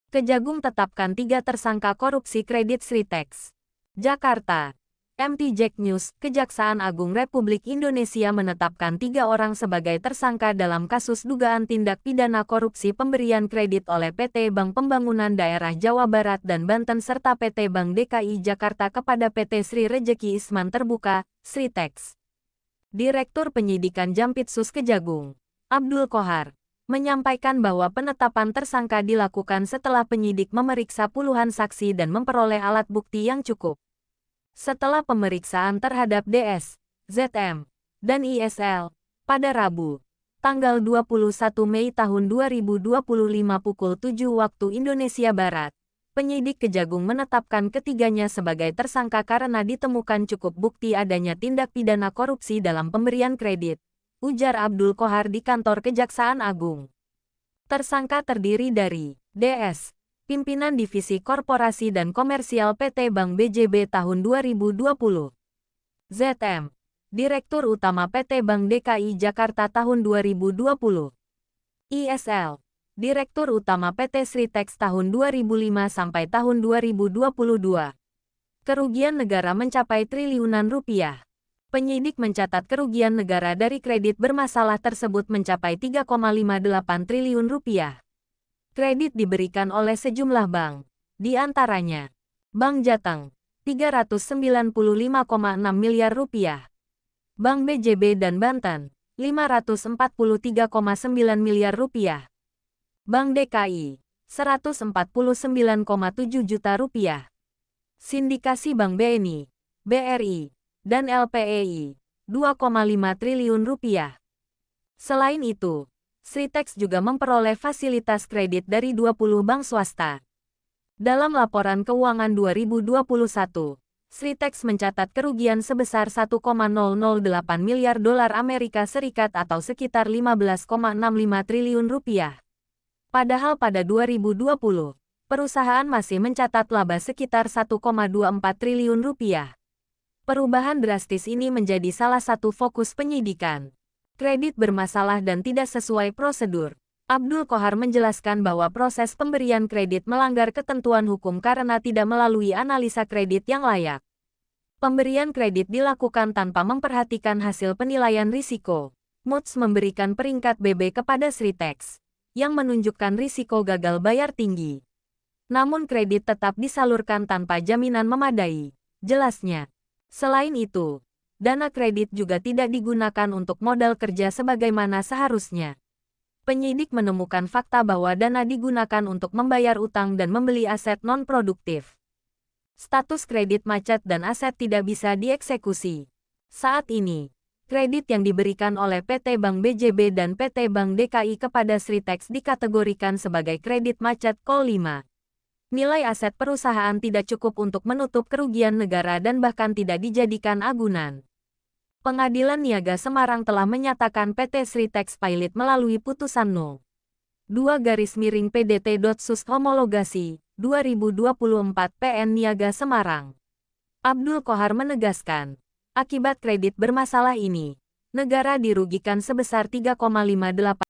Kejagung tetapkan 3 tersangka korupsi kredit Sritex. Jakarta. MT Jack News, Kejaksaan Agung Republik Indonesia menetapkan 3 orang sebagai tersangka dalam kasus dugaan tindak pidana korupsi pemberian kredit oleh PT Bank Pembangunan Daerah Jawa Barat dan Banten serta PT Bank DKI Jakarta kepada PT Sri Rejeki Isman Terbuka, Sritex. Direktur Penyidikan Jampitsus Kejagung, Abdul Qohar, menyampaikan bahwa penetapan tersangka dilakukan setelah penyidik memeriksa puluhan saksi dan memperoleh alat bukti yang cukup. Setelah pemeriksaan terhadap DS, ZM, dan ISL, pada Rabu, tanggal 21 Mei tahun 2025 pukul 7 waktu Indonesia Barat, penyidik Kejagung menetapkan ketiganya sebagai tersangka karena ditemukan cukup bukti adanya tindak pidana korupsi dalam pemberian kredit, ujar Abdul Qohar di kantor Kejaksaan Agung. Tersangka terdiri dari DS, Pimpinan Divisi Korporasi dan Komersial PT Bank BJB tahun 2020, ZM, Direktur Utama PT Bank DKI Jakarta tahun 2020, ISL, Direktur Utama PT Sritex tahun 2005 sampai tahun 2022. Kerugian negara mencapai triliunan rupiah. Penyidik mencatat kerugian negara dari kredit bermasalah tersebut mencapai 3,58 triliun rupiah. Kredit diberikan oleh sejumlah bank, di antaranya Bank Jateng, 395,6 miliar rupiah, Bank BJB dan Banten, 543,9 miliar rupiah, Bank DKI, 149,7 juta rupiah, Sindikasi Bank BNI, BRI, dan LPEI, 2,5 triliun rupiah. Selain itu, Sritex juga memperoleh fasilitas kredit dari 20 bank swasta. Dalam laporan keuangan 2021, Sritex mencatat kerugian sebesar 1,008 miliar dolar Amerika Serikat atau sekitar 15,65 triliun rupiah. Padahal pada 2020, perusahaan masih mencatat laba sekitar 1,24 triliun rupiah. Perubahan drastis ini menjadi salah satu fokus penyidikan. Kredit bermasalah dan tidak sesuai prosedur. Abdul Qohar menjelaskan bahwa proses pemberian kredit melanggar ketentuan hukum karena tidak melalui analisa kredit yang layak. Pemberian kredit dilakukan tanpa memperhatikan hasil penilaian risiko. Moody's memberikan peringkat BB kepada Sritex, yang menunjukkan risiko gagal bayar tinggi. Namun kredit tetap disalurkan tanpa jaminan memadai, jelasnya. Selain itu, dana kredit juga tidak digunakan untuk modal kerja sebagaimana seharusnya. Penyidik menemukan fakta bahwa dana digunakan untuk membayar utang dan membeli aset non-produktif. Status kredit macet dan aset tidak bisa dieksekusi. Saat ini, kredit yang diberikan oleh PT Bank BJB dan PT Bank DKI kepada Sritex dikategorikan sebagai kredit macet Call 5. Nilai aset perusahaan tidak cukup untuk menutup kerugian negara dan bahkan tidak dijadikan agunan. Pengadilan Niaga Semarang telah menyatakan PT Sritex Pilot melalui putusan No. 2-PDT.Sus homologasi 2024 PN Niaga Semarang. Abdul Qohar menegaskan, akibat kredit bermasalah ini, negara dirugikan sebesar 3,58